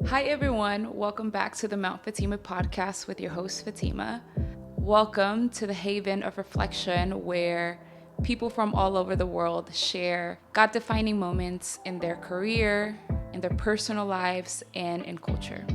Hi, everyone. Welcome back to the Mount Fatima Podcast with your host, Fatima. Welcome to the haven of reflection where people from all over the world share God defining moments in their career, in their personal lives, and in culture.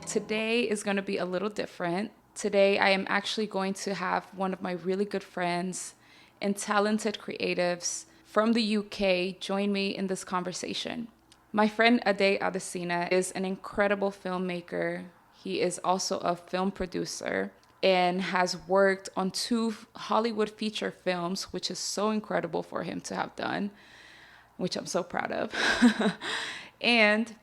Today is going to be a little different. Today, I am actually going to have one of my really good friends and talented creatives from the UK join me in this conversation. My friend Ade Adesina is an incredible filmmaker. He is also a film producer and has worked on 2 Hollywood feature films, which is so incredible for him to have done, which I'm so proud of. And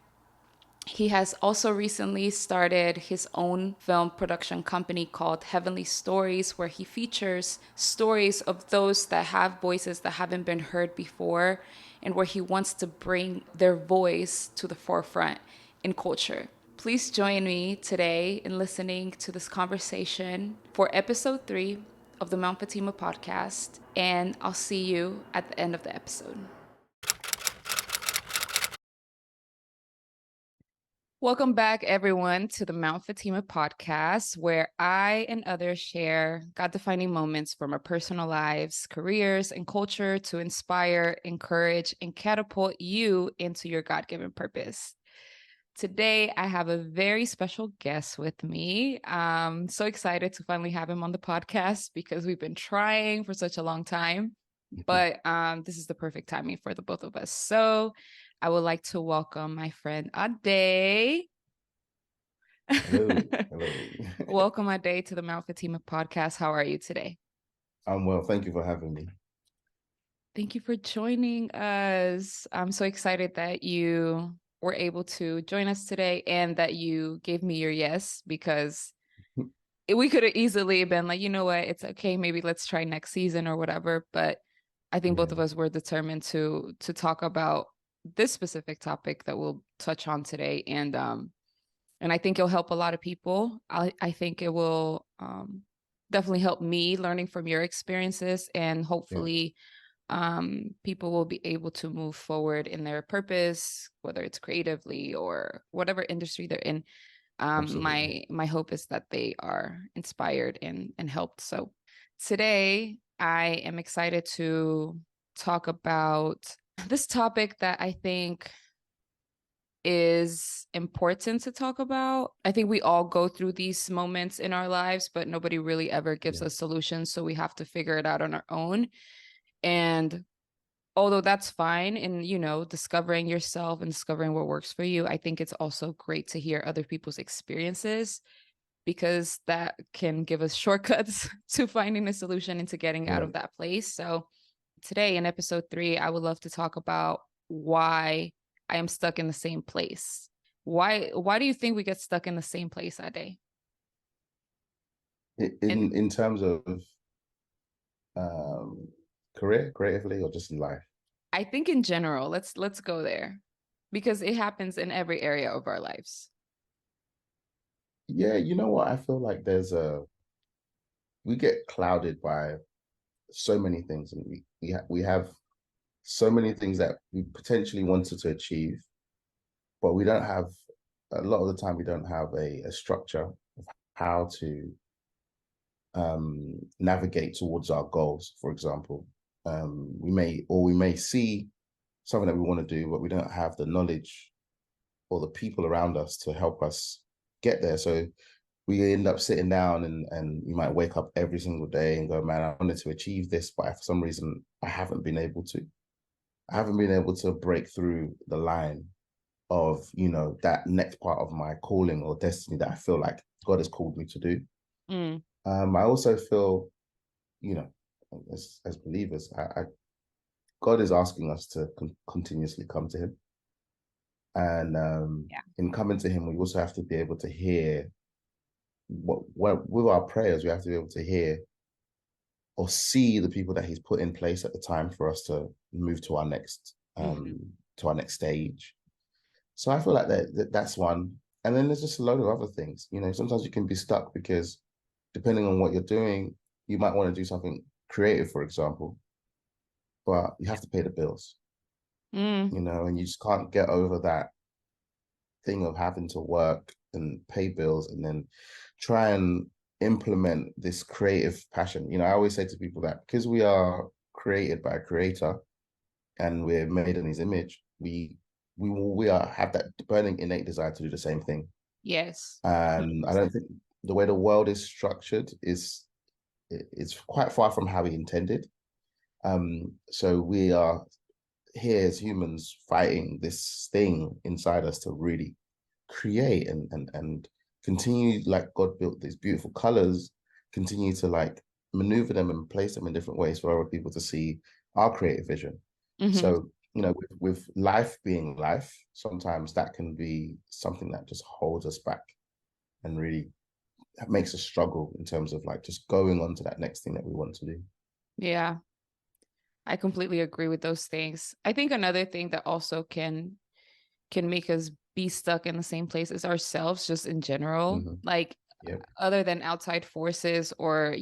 he has also recently started his own film production company called Heavenly Stories, where he features stories of those that have voices that haven't been heard before, and where he wants to bring their voice to the forefront in culture. Please join me today in listening to this conversation for episode 3 of the Mount Fatima podcast, and I'll see you at the end of the episode. Welcome back, everyone, to the Mount Fatima Podcast, where I and others share God defining moments from our personal lives, careers, and culture to inspire, encourage, and catapult you into your God given purpose. Today, I have a very special guest with me. I'm so excited to finally have him on the podcast because we've been trying for such a long time, but this is the perfect timing for the both of us. So I would like to welcome my friend Ade. Hello. Hello. Welcome, Ade, to the Mount Fatima podcast. How are you today? I'm well. Thank you for having me. Thank you for joining us. I'm so excited that you were able to join us today and that you gave me your yes, because we could have easily been like, you know what, it's okay, maybe let's try next season or whatever. But I think both Yeah. of us were determined to talk about this specific topic that we'll touch on today. And I think it'll help a lot of people. I think it will definitely help me learning from your experiences, and Yeah. hopefully people will be able to move forward in their purpose, whether it's creatively or whatever industry they're in. Absolutely. My hope is that they are inspired and helped. So today I am excited to talk about this topic that I think is important to talk about. I think we all go through these moments in our lives, but nobody really ever gives Yeah. us solutions. So we have to figure it out on our own. And although that's fine in, discovering yourself and discovering what works for you, I think it's also great to hear other people's experiences, because that can give us shortcuts to finding a solution and to getting out Yeah. of that place. So today in episode 3, I would love to talk about why I am stuck in the same place. Why do you think we get stuck in the same place that day? And In terms of um career, creatively, or just in life. I think in general, let's go there, because it happens in every area of our lives. Yeah, you know what? I feel like we get clouded by so many things, and we have so many things that we potentially wanted to achieve, but we don't have a lot of the time we don't have a structure of how to navigate towards our goals. For example, we may see something that we want to do, but we don't have the knowledge or the people around us to help us get there. So we end up sitting down, and you might wake up every single day and go, man, I wanted to achieve this, but for some reason I haven't been able to. I haven't been able to break through the line of, that next part of my calling or destiny that I feel like God has called me to do. Mm, I also feel, you know, as believers, God is asking us to continuously come to Him, and yeah. in coming to Him, we also have to be able to hear with our prayers. We have to be able to hear or see the people that He's put in place at the time for us to move Mm-hmm. to our next stage. So I feel like that's one, and then there's just a load of other things. Sometimes you can be stuck because depending on what you're doing, you might want to do something creative, for example, but you have to pay the bills, Mm, and you just can't get over that thing of having to work and pay bills and then try and implement this creative passion. I always say to people that because we are created by a creator and we're made in his image, we have that burning innate desire to do the same thing. Yes. And I 100%. don't think the way the world is structured is it's quite far from how we intended. So we are here as humans fighting this thing inside us to really create and continue, like God built these beautiful colors, continue to like maneuver them and place them in different ways for other people to see our creative vision. Mm-hmm. So, with life being life, sometimes that can be something that just holds us back and really makes us struggle in terms of like just going on to that next thing that we want to do. Yeah, I completely agree with those things. I think another thing that also can make us be stuck in the same place as ourselves, just in general, Mm-hmm. like Yep. other than outside forces or,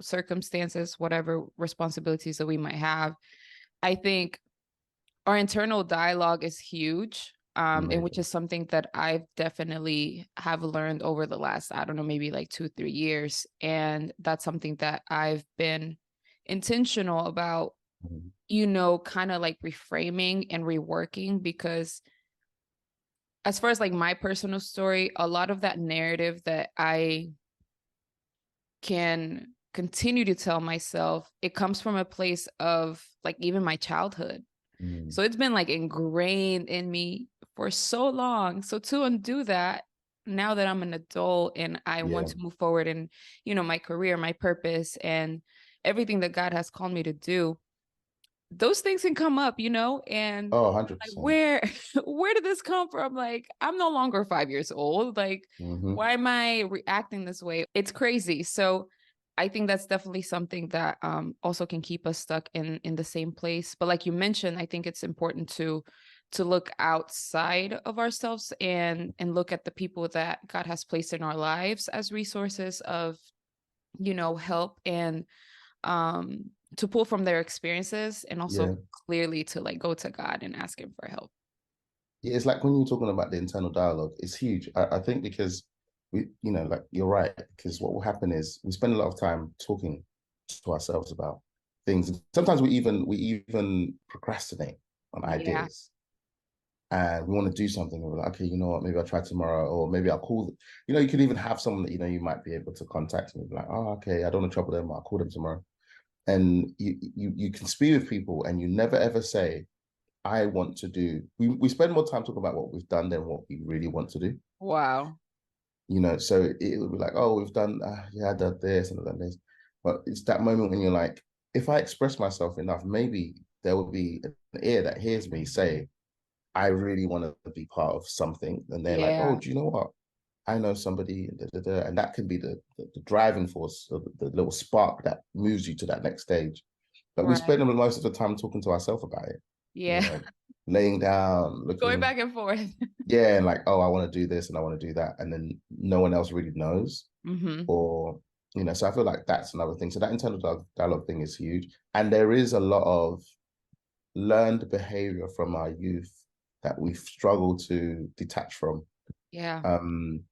circumstances, whatever responsibilities that we might have. I think our internal dialogue is huge. And which Amazing. is something that I've definitely have learned over the last, I don't know, maybe like 2-3 years. And that's something that I've been intentional about, Mm-hmm. kind of like reframing and reworking, because as far as like my personal story, a lot of that narrative that I can continue to tell myself, it comes from a place of like even my childhood. Mm. So it's been like ingrained in me for so long. So to undo that, now that I'm an adult and I want Yeah. to move forward in, my career, my purpose, and everything that God has called me to do, those things can come up, and Oh, like 100%. where did this come from? Like, I'm no longer 5 years old. Like, Mm-hmm. why am I reacting this way? It's crazy. So I think that's definitely something that also can keep us stuck in the same place. But like you mentioned, I think it's important to look outside of ourselves and look at the people that God has placed in our lives as resources of, help, and um to pull from their experiences, and also Yeah. clearly to like go to God and ask him for help. Yeah, it's like when you're talking about the internal dialogue, it's huge. I think because like you're right, because what will happen is we spend a lot of time talking to ourselves about things. Sometimes we even procrastinate on Yeah. ideas and we want to do something. And we're like, okay, you know what, maybe I'll try tomorrow, or maybe I'll call you could even have someone that you might be able to contact and be like, oh, okay, I don't want to trouble them, I'll call them tomorrow. And you can speak with people and you never ever say, I want to do. We spend more time talking about what we've done than what we really want to do. Wow. So it would be like, oh, we've done, yeah, I did this and I've done this. But it's that moment when you're like, if I express myself enough, maybe there will be an ear that hears me say, I really want to be part of something. And they're like, oh, Yeah. do you know what? I know somebody, and, da, da, da. And that can be the driving force, the little spark that moves you to that next stage. But we Right. spend most of the time talking to ourselves about it, you Yeah. know, laying down, Going looking, back and forth. yeah, and like, oh, I want to do this and I want to do that. And then no one else really knows. Mm-hmm. Or, so I feel like that's another thing. So that internal dialogue thing is huge. And there is a lot of learned behavior from our youth that we've struggled to detach from. Yeah. Um,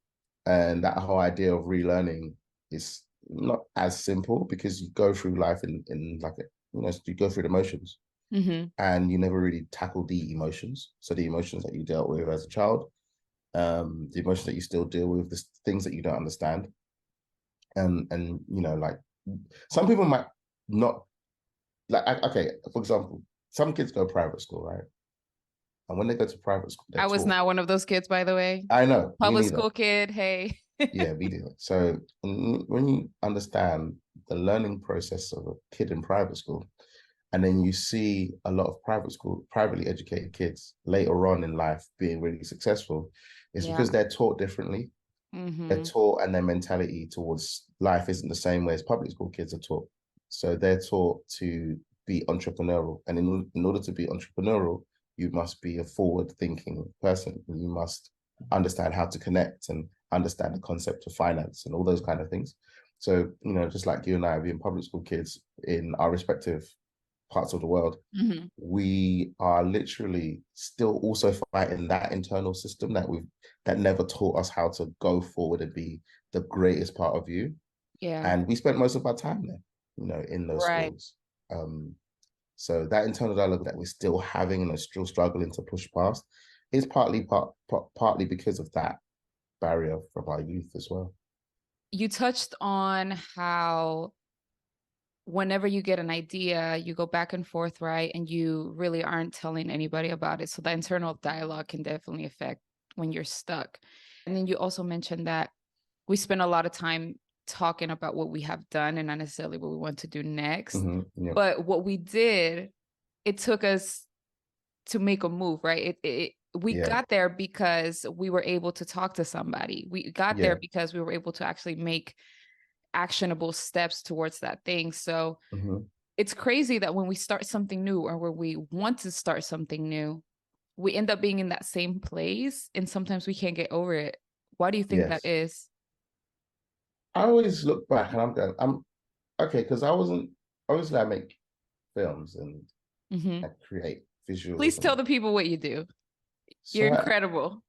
and that whole idea of relearning is not as simple because you go through life in like you go through the motions Mm-hmm. and you never really tackle the emotions. So the emotions that you dealt with as a child, the emotions that you still deal with, the things that you don't understand, and like some people might not like. Okay, for example, some kids go to private school, right? And when they go to private school, they're I was taught. not one of those kids, by the way. I know, me Public neither. school kid. Hey. Yeah, me neither. So when you understand the learning process of a kid in private school, and then you see a lot of privately educated kids later on in life being really successful, it's Yeah. because they're taught differently. They're Mm-hmm. taught, and their mentality towards life isn't the same way as public school kids are taught. So they're taught to be entrepreneurial. And in order to be entrepreneurial, you must be a forward thinking person. You must understand how to connect and understand the concept of finance and all those kind of things. So, just like you and I being public school kids in our respective parts of the world, we are literally still also fighting that internal system that never taught us how to go forward and be the greatest part of you. Yeah. And we spent most of our time there, in those schools. So that internal dialogue that we're still having and are still struggling to push past is partly because of that barrier from our youth as well. You touched on how whenever you get an idea, you go back and forth, right? And you really aren't telling anybody about it. So the internal dialogue can definitely affect when you're stuck. And then you also mentioned that we spend a lot of time talking about what we have done and not necessarily what we want to do next. Yeah. But what we did, it took us to make a move, right? We got there because we were able to talk to somebody. We got there because we were able to actually make actionable steps towards that thing. So it's crazy that when we start something new or when we want to start something new, we end up being in that same place and sometimes we can't get over it. Why do you think that is? I always look back and I'm okay, because obviously I make films and I create visuals. Please tell the people what you do. You're incredible.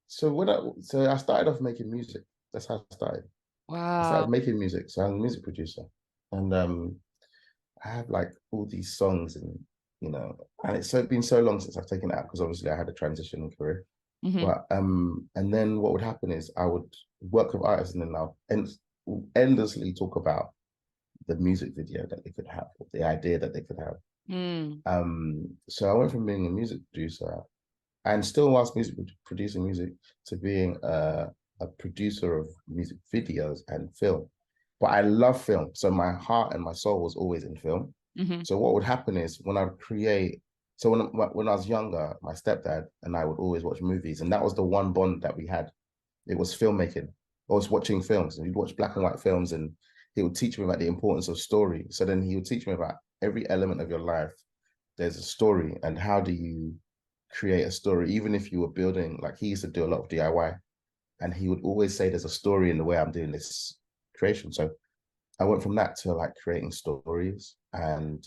So I started off making music. That's how I started. Wow. I started making music. So I'm a music producer. And I have like all these songs and and it's been so long since I've taken it out because obviously I had a transition career. But and then what would happen is I would work with artists and then I'll endlessly talk about the music video that they could have, or the idea that they could have. So I went from being a music producer and still whilst producing music to being a producer of music videos and film. But I love film. So my heart and my soul was always in film. So what would happen is when I create, so when I was younger, my stepdad and I would always watch movies. And that was the one bond that we had. It was filmmaking. I was watching films and he'd watch black and white films and he would teach me about the importance of story. So then he would teach me about every element of your life. There's a story and how do you create a story, even if you were building, like he used to do a lot of DIY and he would always say there's a story in the way I'm doing this creation. So I went from that to like creating stories and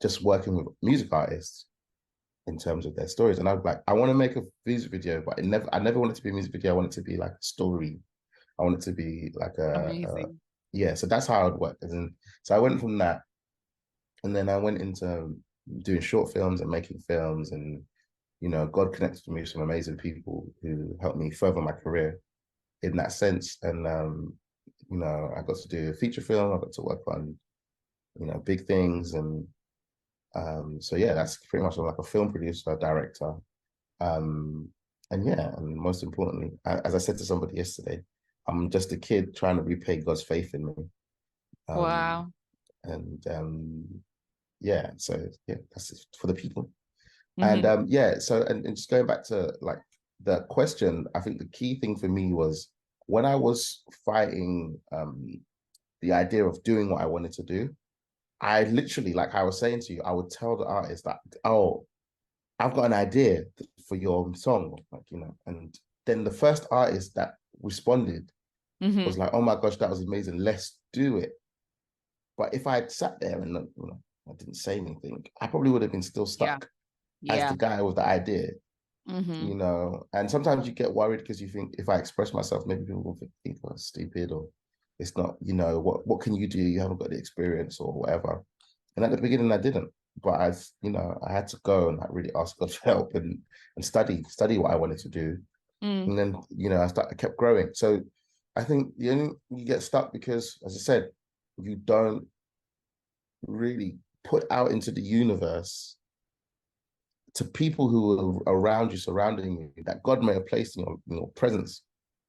just working with music artists in terms of their stories. And I was like, I want to make a music video, but I never wanted to be a music video. I want it to be like a story. I want it to be like amazing. So that's how I would work. So I went from that and then I went into doing short films and making films and God connected me with some amazing people who helped me further my career in that sense. And I got to do a feature film. I got to work on big things. And so that's pretty much like a film producer, director. And most importantly, as I said to somebody yesterday, I'm just a kid trying to repay God's faith in me. Wow. And so that's for the people. And so and just going back to like the question, I think the key thing for me was when I was fighting the idea of doing what I wanted to do, I literally, like I was saying to you, I would tell the artist that, oh, I've got an idea for your song, and then the first artist that responded was like, oh my gosh, that was amazing, let's do it. But if I had sat there and I didn't say anything, I probably would have been still stuck as the guy with the idea. And sometimes you get worried because you think if I express myself, maybe people will think I'm stupid or it's not, what can you do? You haven't got the experience or whatever. And at the beginning I didn't, but I had to go and really ask God for help and study what I wanted to do. And then, I kept growing. So I think you get stuck because, as I said, you don't really put out into the universe to people who are around you, surrounding you, that God may have placed in your presence,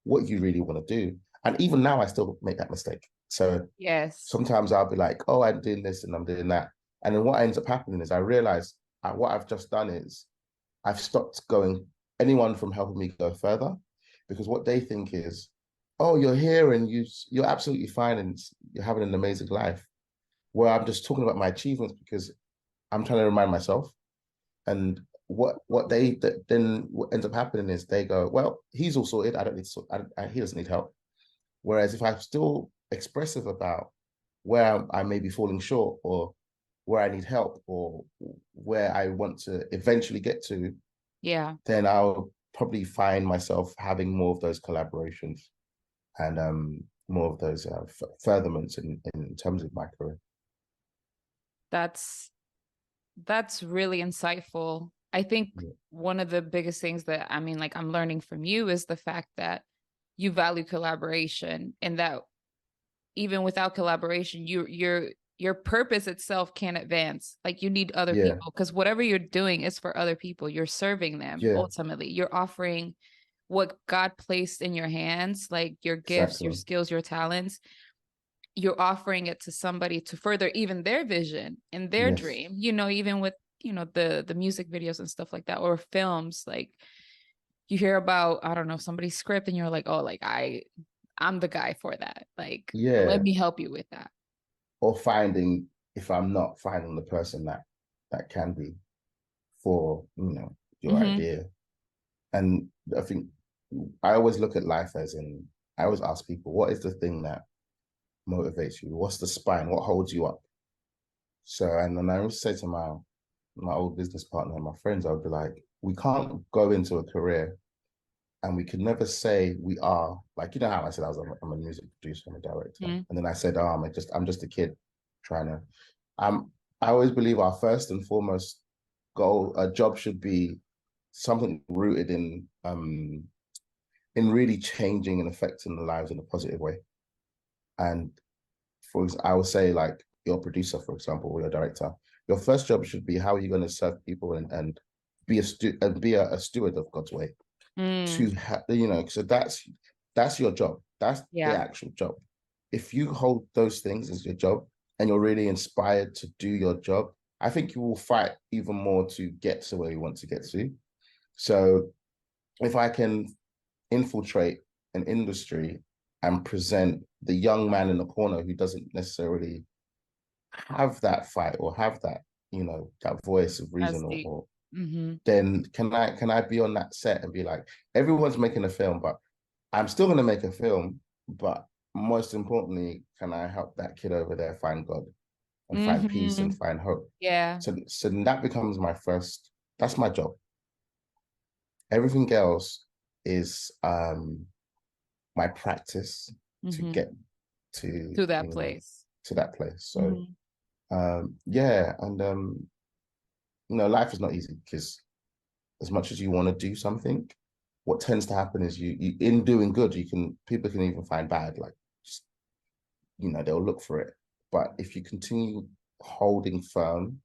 what you really want to do. And even now, I still make that mistake. So sometimes I'll be like, oh, I'm doing this and I'm doing that. And then what ends up happening is I realize what I've just done is I've stopped anyone from helping me go further, because what they think is, oh, you're here and you're absolutely fine and you're having an amazing life. Where I'm just talking about my achievements because I'm trying to remind myself. And what ends up happening is they go, well, he's all sorted. I don't need he doesn't need help. Whereas if I'm still expressive about where I may be falling short, or where I need help, or where I want to eventually get to, Yeah. then I'll probably find myself having more of those collaborations and more of those furtherments in terms of my career. That's really insightful. I think Yeah. one of the biggest things that I mean, like I'm learning from you is the fact that you value collaboration, and that even without collaboration, your purpose itself can't advance. Like you need other Yeah. people, because whatever you're doing is for other people. You're serving them Yeah. ultimately. You're offering what God placed in your hands, like your gifts, your Exactly. skills, your talents. You're offering it to somebody to further even their vision and their Yes. dream, you know, even with, you know, the music videos and stuff like that, or films. Like you hear about, I don't know, somebody's script and you're like, oh, like I'm the guy for that. Like, let Yeah. me help you with that. Or finding, if I'm not finding the person that can be for, your Mm-hmm. idea. And I think I always look at life as in, I always ask people, what is the thing that motivates you? What's the spine? What holds you up? So, and then I always say to my old business partner and my friends, I would be like, we can't go into a career and we could never say we are, like, you know how I said I'm a music producer, I'm a director. Mm-hmm. And then I said, oh, I'm just a kid trying to, I always believe our first and foremost goal, a job should be something rooted in really changing and affecting the lives in a positive way. And I would say, like, your producer, for example, or your director, your first job should be, how are you going to serve people and be a steward of God's way. Mm. To so that's your job. That's the Yeah. actual job. If you hold those things as your job and you're really inspired to do your job, I think you will fight even more to get to where you want to get to. So if I can infiltrate an industry and present the young man in the corner who doesn't necessarily have that fight or have that, that voice of That's reason, deep. or Mm-hmm. then can I be on that set and be like, everyone's making a film, but I'm still going to make a film, but most importantly, can I help that kid over there find God and find peace Mm-hmm. and find hope? Yeah. So that becomes that's my job. Everything else is my practice to Mm-hmm. get to, To that place. to that place. So Mm-hmm. yeah, and life is not easy, because as much as you want to do something, what tends to happen is you in doing good, people can even find bad, like, just, they'll look for it. But if you continue holding firm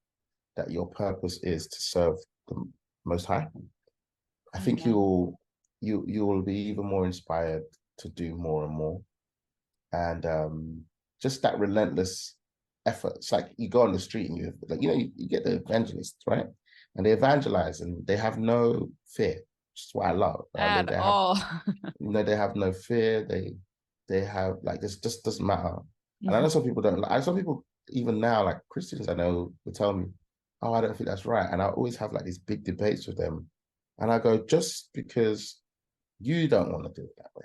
that your purpose is to serve the Most High, I think Amen. you will be even more inspired to do more and more. And just that relentless effort. It's like you go on the street and you, like, you get the evangelists, right? And they evangelize and they have no fear, which is what I love. At They have, all. they have no fear. They have, like, this just doesn't matter. And I Mm-hmm. know some people don't. Some people even now, like Christians I know, will tell me, "Oh, I don't think that's right." And I always have like these big debates with them, and I go, just because you don't want to do it that way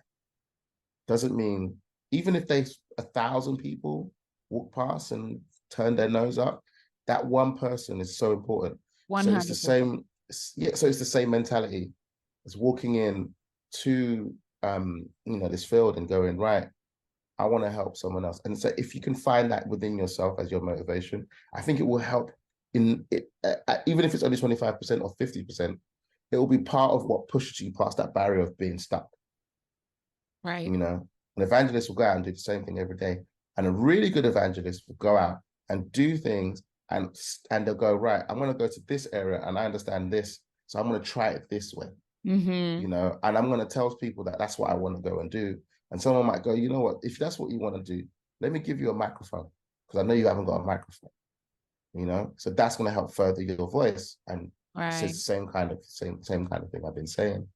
doesn't mean, even if 1,000 people walk past and turn their nose up, that one person is so important. So it's the 100%. same. Yeah, so it's the same mentality as walking in to this field and going, right, I want to help someone else. And so if you can find that within yourself as your motivation, I think it will help in it, even if it's only 25% or 50%, it will be part of what pushes you past that barrier of being stuck. Right. An evangelist will go out and do the same thing every day. And a really good evangelist will go out and do things, and they'll go, right, I'm going to go to this area and I understand this. So I'm going to try it this way, Mm-hmm. and I'm going to tell people that that's what I want to go and do. And someone might go, you know what, if that's what you want to do, let me give you a microphone, because I know you haven't got a microphone, so that's going to help further your voice. And it's the Right. same kind of thing I've been saying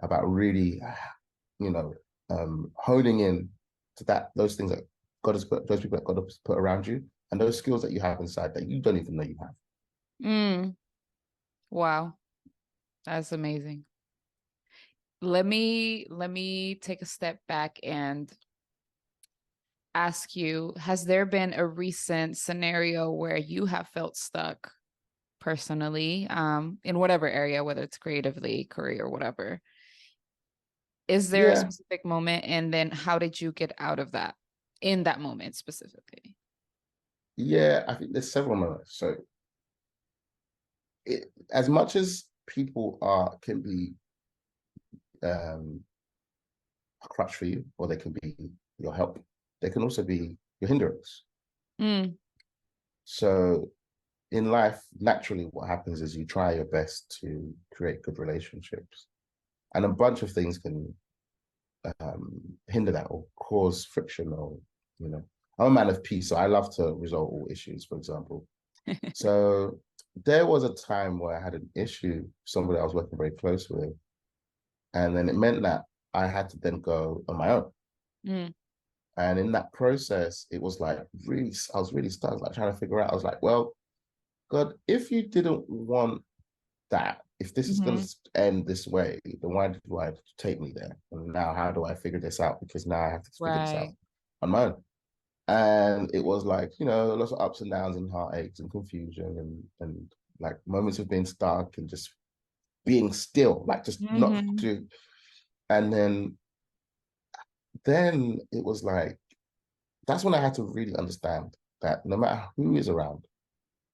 about really, you know, honing in to those things that God has put, those people that God has put around you, and those skills that you have inside that you don't even know you have. Mm. Wow. That's amazing. Let me take a step back and ask you, has there been a recent scenario where you have felt stuck personally, in whatever area, whether it's creatively, career, whatever? Is there a Yeah, specific moment? And then how did you get out of that in that moment specifically? yeah. I think there's several moments. So, as much as people can be um, a crutch for you, or they can be your help, they can also be your hindrance. Mm, So, in life, naturally, what happens is you try your best to create good relationships, and a bunch of things can hinder that or cause friction, or you know, I'm a man of peace, so I love to resolve all issues, for example. So there was a time where I had an issue with somebody I was working very close with, and then it meant that I had to then go on my own. mm, And in that process, it was like really, I was really stuck, like trying to figure out. I was like, well, God, if you didn't want that, if this is going mhm. to end this way, then why did you take me there? And now, how do I figure this out? Because now I have to figure this out Right. on my own. And it was like, lots of ups and downs and heartaches and confusion and like moments of being stuck and just being still, like just not Hmm. to. And then it was like, that's when I had to really understand that no matter who is around,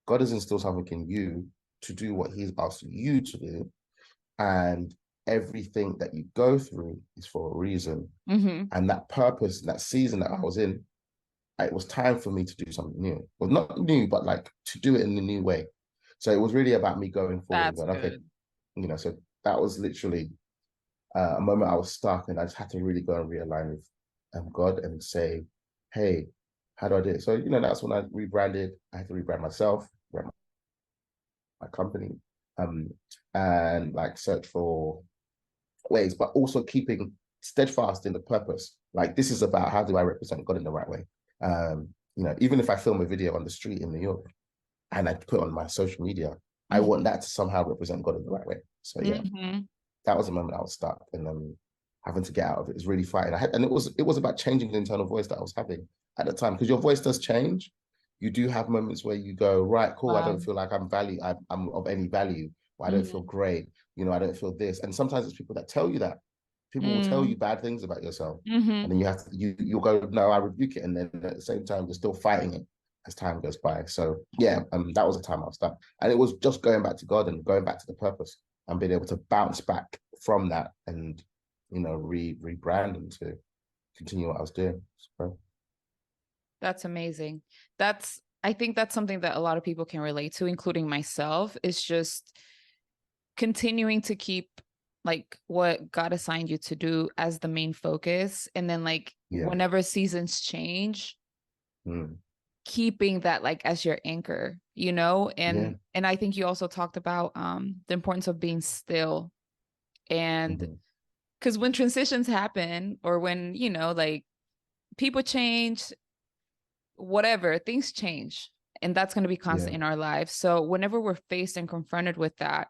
God has instilled something in you to do what He's asked you to do. And everything that you go through is for a reason. Hmm. And that purpose, that season that I was in, it was time for me to do something new. Well, not new, but like to do it in a new way. So it was really about me going forward and That's going, okay, good. so that was literally a moment I was stuck, and I just had to really go and realign with God and say, hey, how do I do it? So, that's when I rebranded. I had to rebrand myself, rebrand my company, um, and like search for ways, but also keeping steadfast in the purpose. Like, this is about how do I represent God in the right way? Even if I film a video on the street in New York and I put on my social media, I want Hmm. that to somehow represent God in the right way. So yeah, Hmm. that was the moment I was stuck, and having to get out of it was really fighting. And it was about changing the internal voice that I was having at the time, because your voice does change. You do have moments where you go, right, cool, I don't Wow. feel like I'm of any value, or I don't feel Mm, great, I don't feel this. And sometimes it's people that tell you that. People will tell you mm, bad things about yourself. And hmm. then you'll go, no, I rebuke it. And then at the same time, you're still fighting it as time goes by. So yeah, that was the time I was stuck. And it was just going back to God and going back to the purpose and being able to bounce back from that and, rebrand and to continue what I was doing. So, That's amazing. I think that's something that a lot of people can relate to, including myself, is just continuing to keep like what God assigned you to do as the main focus. And then like yeah. whenever seasons change, Mm. keeping that like as your anchor, you know? Yeah. And I think you also talked about the importance of being still. And Mm-hmm. because when transitions happen, or when, like people change, whatever, things change. And that's going to be Yeah. constant in our lives. So whenever we're faced and confronted with that,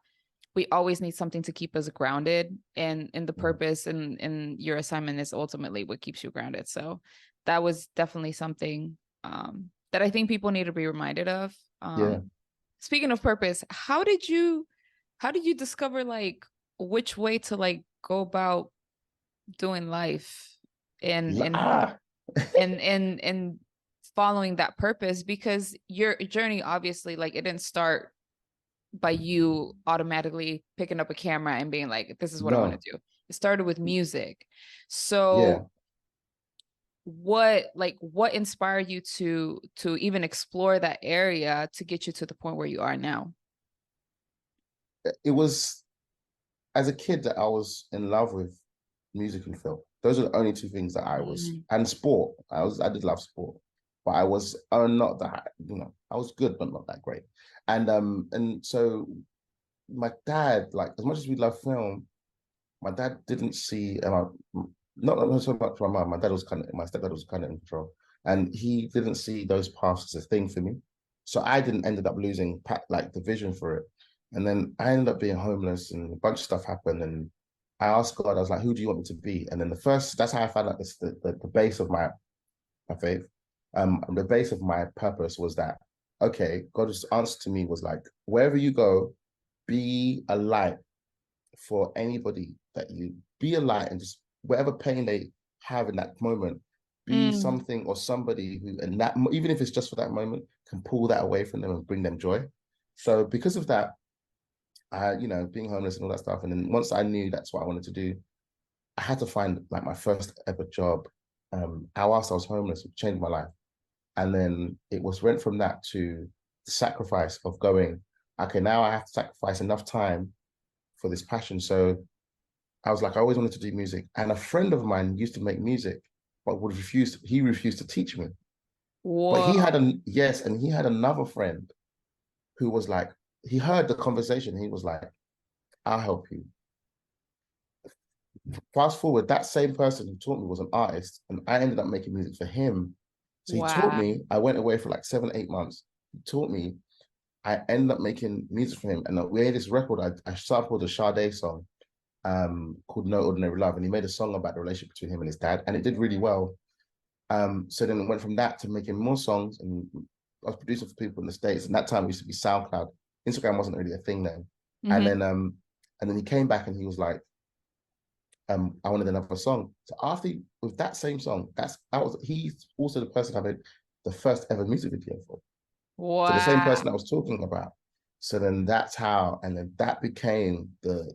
we always need something to keep us grounded, and in the Mm. purpose and your assignment is ultimately what keeps you grounded. So that was definitely something that I think people need to be reminded of. Yeah. Speaking of purpose, how did you discover like which way to like go about doing life, and and Ah. and following that purpose? Because your journey, obviously, like it didn't start by you automatically picking up a camera and being like, this is what I want No. to do. It started with music. Yeah. So what inspired you to even explore that area to get you to the point where you are now? It was as a kid that I was in love with music and film. Those are the only two things that I was, Mm, and sport. I did love sport, but I was not that, I was good, but not that great. And so my dad, like as much as we love film, my dad didn't see, not so much my mom. My stepdad was kind of in control, and he didn't see those paths as a thing for me. So I didn't ended up losing like the vision for it, and then I ended up being homeless, and a bunch of stuff happened, and I asked God, I was like, who do you want me to be? And then that's how I found out this the base of my faith. The base of my purpose was that, okay, God's answer to me was like, wherever you go, be a light for anybody that you be a light, and just whatever pain they have in that moment, be something or somebody who, and that, even if it's just for that moment, can pull that away from them and bring them joy. So because of that, being homeless and all that stuff, and then once I knew that's what I wanted to do, I had to find like my first ever job. Whilst I was homeless, it changed my life. And then it went from that to the sacrifice of going, okay, now I have to sacrifice enough time for this passion. So I was like, I always wanted to do music. And a friend of mine used to make music, but he refused to teach me. But Whoa. he had another friend who was like, he heard the conversation. He was like, I'll help you. Fast forward, that same person who taught me was an artist, and I ended up making music for him. So he taught Wow. me, I went away for like 7, 8 months. He taught me, I ended up making music for him. And we made this record, I sampled a Sade song called No Ordinary Love. And he made a song about the relationship between him and his dad. And it did really well. So then it went from that to making more songs. And I was producing for people in the States. And that time it used to be SoundCloud. Instagram wasn't really a thing then. Mm-hmm. And then he came back and he was like, I wanted another song. So with that same song, he's also the person I made the first ever music video for. Wow. So the same person I was talking about. So then that's how, and then that became the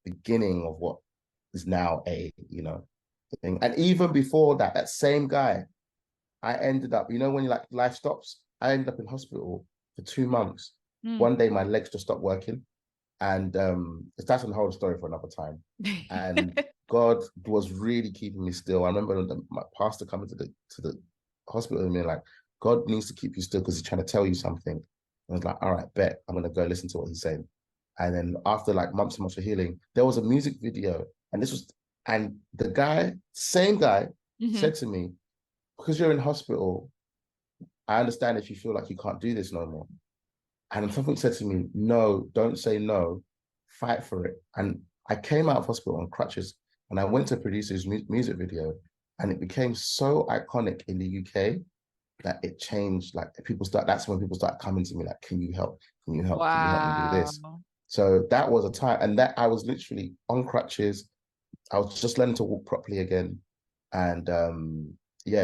beginning of what is now a thing. And even before that, that same guy, I ended up, when you like life stops, I ended up in hospital for 2 months. One day my legs just stopped working. And that's a whole story for another time. And God was really keeping me still. I remember my pastor coming to the hospital and being like, God needs to keep you still because he's trying to tell you something. I was like, all right, bet, I'm gonna go listen to what he's saying. And then after like months and months of healing, there was a music video, and the same guy said to me, because you're in hospital, I understand if you feel like you can't do this no more. And something said to me, no, don't say no, fight for it. And I came out of hospital on crutches, and I went to produce his music video, and it became so iconic in the UK that it changed. Like that's when people start coming to me like, can you help? Can you help? Can you help me do this? So that was a time, and that I was literally on crutches. I was just learning to walk properly again. And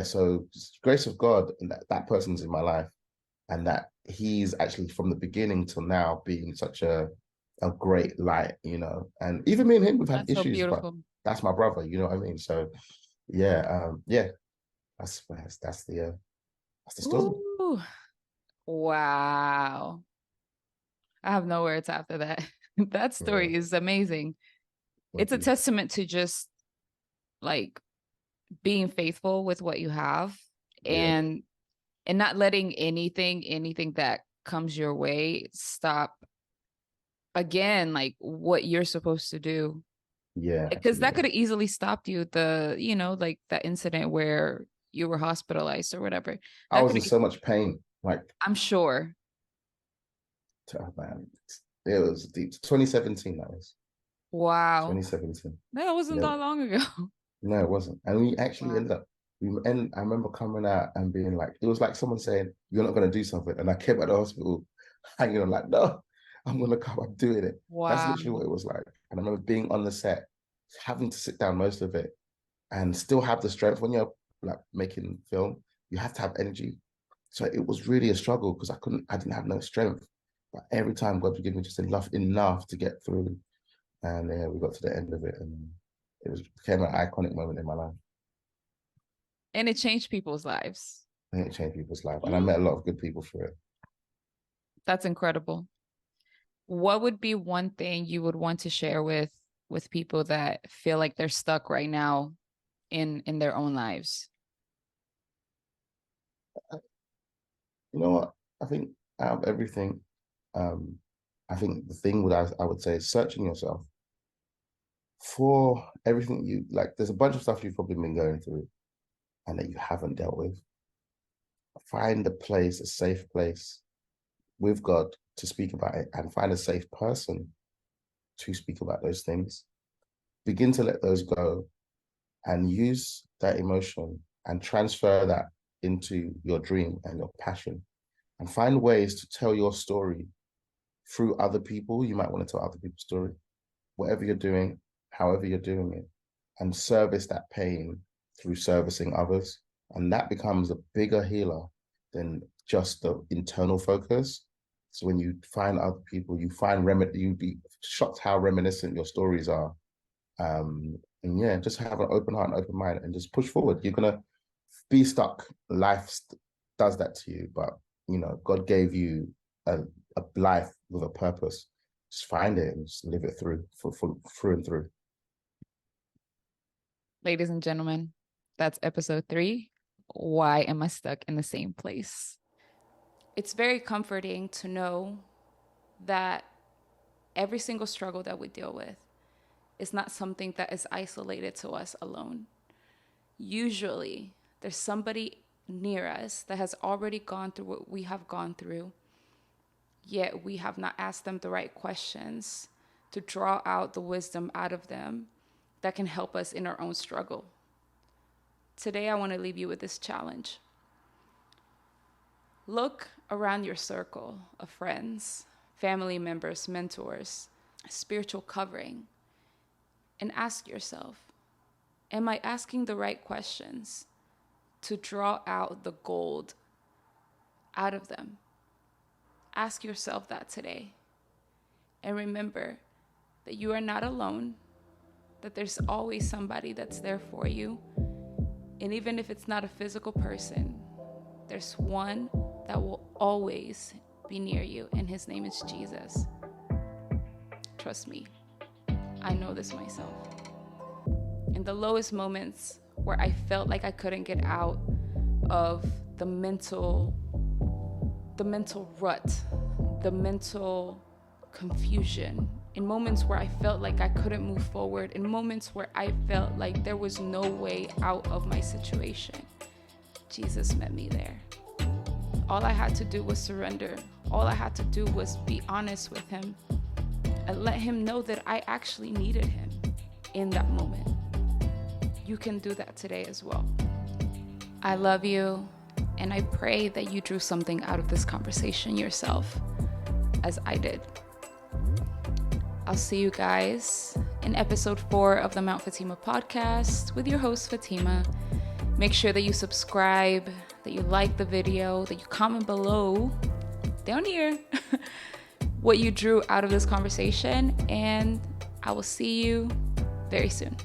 so just grace of God, and that person's in my life, and that he's actually from the beginning till now being such a great light, and even me and him, we've had issues, but that's my brother, you know what I mean? So that's the story. Ooh. Wow. I have no words after that. That story is amazing. It's a testament to just like being faithful with what you have, and not letting anything that comes your way stop again like what you're supposed to do. Because that could have easily stopped you, like that incident where you were hospitalized or whatever. I was in so much pain, like I'm sure. Oh, man, it was deep. 2017, that was. Wow. 2017. That wasn't that long ago. No, it wasn't. And we actually ended up, I remember coming out and being like, it was like someone saying, you're not going to do something. And I came at the hospital hanging on like, no, I'm going to come, I'm doing it. Wow. That's literally what it was like. And I remember being on the set, having to sit down most of it and still have the strength. When you're like making film, you have to have energy. So it was really a struggle because I didn't have no strength. But every time God would give me just enough to get through. And we got to the end of it, and became an iconic moment in my life. And it changed people's lives. And it changed people's lives. And I met a lot of good people through it. That's incredible. What would be one thing you would want to share with people that feel like they're stuck right now in their own lives? You know what? I think out of everything, I think the thing I would say is searching yourself for everything you like. There's a bunch of stuff you've probably been going through and that you haven't dealt with. Find a safe place with God to speak about it, and find a safe person to speak about those things. Begin to let those go and use that emotion and transfer that into your dream and your passion, and find ways to tell your story through other people. You might want to tell other people's story, whatever you're doing, however you're doing it, and service that pain through servicing others. And that becomes a bigger healer than just the internal focus. So when you find other people, you find you'd be shocked how reminiscent your stories are. And yeah, just have an open heart and open mind and just push forward. You're gonna be stuck. Life does that to you, but you know, God gave you a life with a purpose. Just find it and just live it through and through. Ladies and gentlemen, that's episode 3. Why am I stuck in the same place? It's very comforting to know that every single struggle that we deal with is not something that is isolated to us alone. Usually, there's somebody near us that has already gone through what we have gone through, yet we have not asked them the right questions to draw out the wisdom out of them that can help us in our own struggle. Today, I want to leave you with this challenge. Look around your circle of friends, family members, mentors, spiritual covering, and ask yourself, am I asking the right questions to draw out the gold out of them? Ask yourself that today. And remember that you are not alone, that there's always somebody that's there for you. And even if it's not a physical person, there's one that will always be near you, and his name is Jesus. Trust me, I know this myself. In the lowest moments where I felt like I couldn't get out of the mental rut, the mental confusion, in moments where I felt like I couldn't move forward, in moments where I felt like there was no way out of my situation, Jesus met me there. All I had to do was surrender. All I had to do was be honest with him and let him know that I actually needed him in that moment. You can do that today as well. I love you, and I pray that you drew something out of this conversation yourself, as I did. I'll see you guys in episode 4 of the Mount Fatima Podcast with your host, Fatima. Make sure that you subscribe, that you like the video, that you comment below, down here, what you drew out of this conversation, and I will see you very soon.